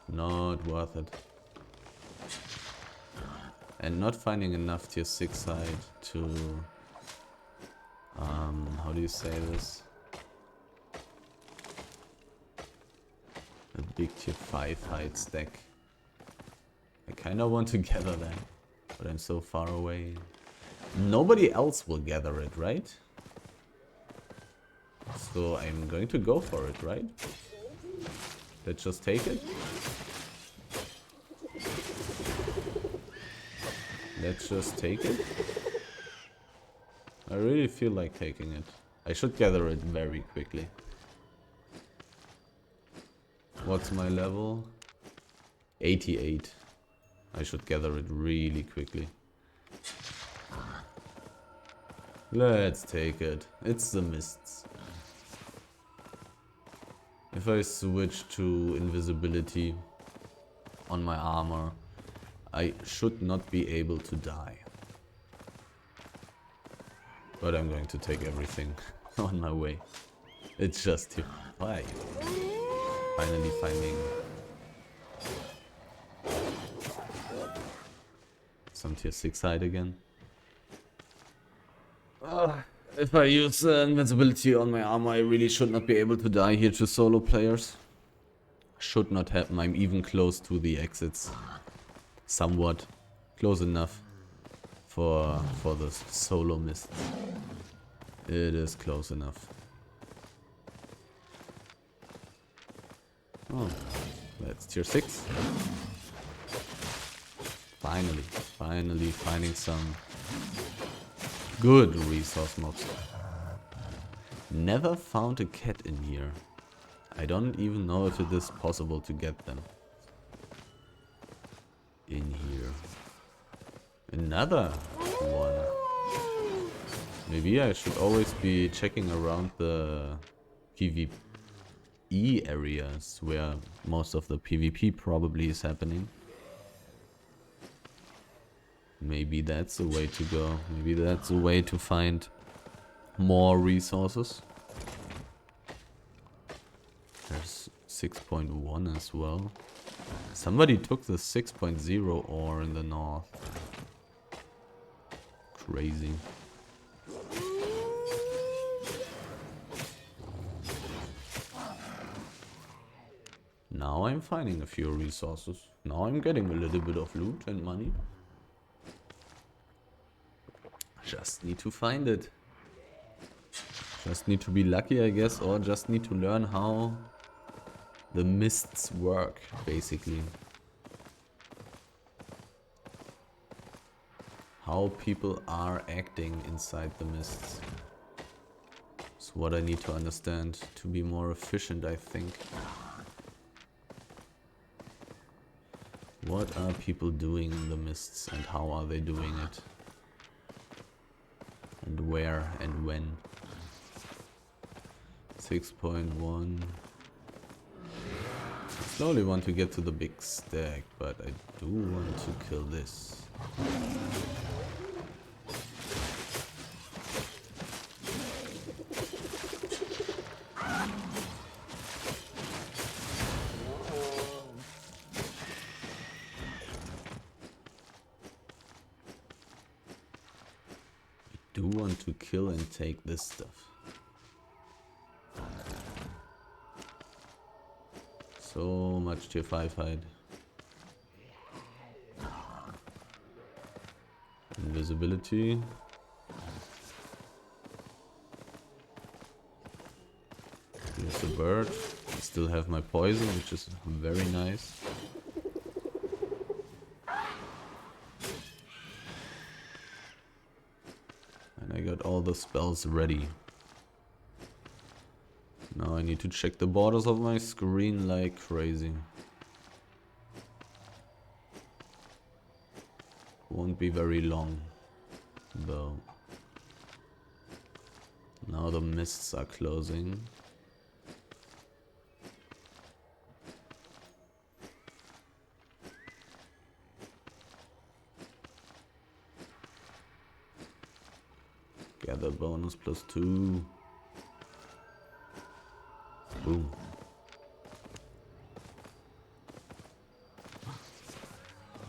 Not worth it. And not finding enough tier 6 hide to... how do you say this? A big tier 5 hide stack. I kinda want to gather that, but I'm so far away. Nobody else will gather it, right? So I'm going to go for it, right? Let's just take it. Let's just take it. I really feel like taking it. I should gather it very quickly. What's my level? 88. I should gather it really quickly. Let's take it. It's the mists. If I switch to invisibility on my armor, I should not be able to die. But I'm going to take everything on my way. It's just tier 5. Finally finding some tier 6 hide again. If I use invincibility on my armor, I really should not be able to die here to solo players. Should not happen. I'm even close to the exits. Somewhat. Close enough for the solo mist. It is close enough. Oh, that's tier 6. Finally finding some good resource mobs. Never found a cat in here. I don't even know if it is possible to get them in here. Another one. Maybe I should always be checking around the PvE areas where most of the PvP probably is happening. Maybe that's a way to go. Maybe that's a way to find more resources. There's 6.1 as well. Somebody took the 6.0 ore in the north. Crazy. Now I'm finding a few resources. Now I'm getting a little bit of loot and money. Just need to find it. Just need to be lucky, I guess, or just need to learn how the mists work, basically. How people are acting inside the mists. It's what I need to understand to be more efficient, I think. What are people doing in the mists and how are they doing it? And where and when? 6.1. I slowly want to get to the big stack, but I do want to kill this. I do want to kill and take this stuff. So much tier 5 hide. Invisibility. Here's a bird. I still have my poison, which is very nice. And I got all the spells ready. Now I need to check the borders of my screen like crazy. Won't be very long, though. Now the mists are closing. Gather bonus +2. Boom.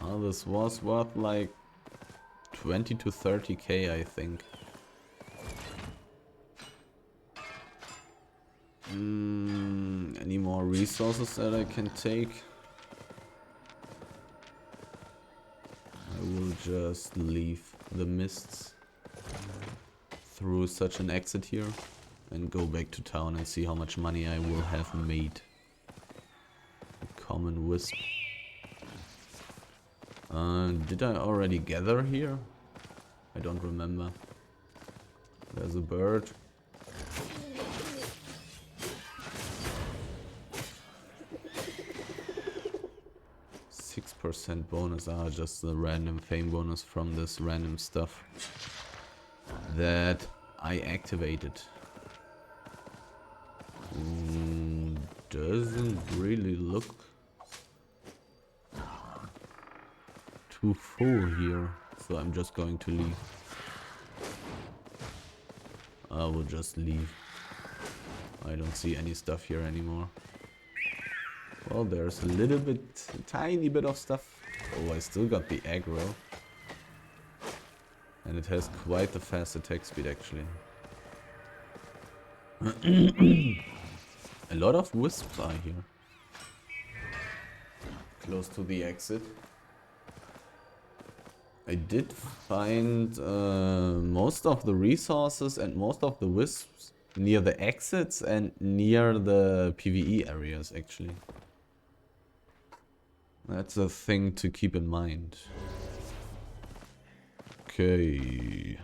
Oh, this was worth like 20 to 30k, I think. Any more resources that I can take? I will just leave the mists through such an exit here. And go back to town and see how much money I will have made. A common wisp. Did I already gather here? I don't remember. There's a bird. %6 bonus. Just the random fame bonus from this random stuff that I activated. Doesn't really look too full here, so I'm just going to leave. I will just leave. I don't see any stuff here anymore. Well, there's a little bit, a tiny bit of stuff. Oh, I still got the aggro. And it has quite the fast attack speed, actually. A lot of wisps are here. Close to the exit. I did find most of the resources and most of the wisps near the exits and near the PvE areas, actually. That's a thing to keep in mind. Okay.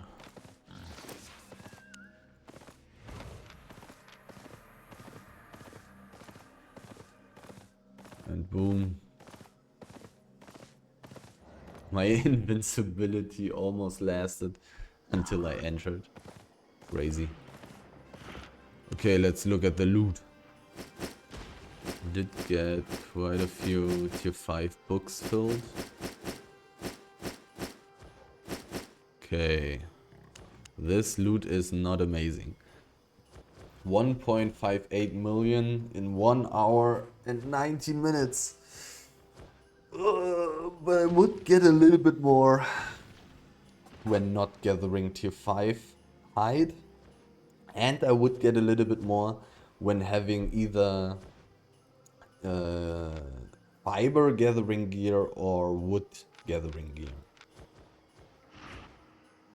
And boom. My invincibility almost lasted until I entered. Crazy. Okay, let's look at the loot. Did get quite a few tier 5 books filled. Okay. This loot is not amazing. 1.58 million in 1 hour and 90 minutes. But I would get a little bit more when not gathering tier 5 hide. And I would get a little bit more when having either uh, fiber gathering gear or wood gathering gear.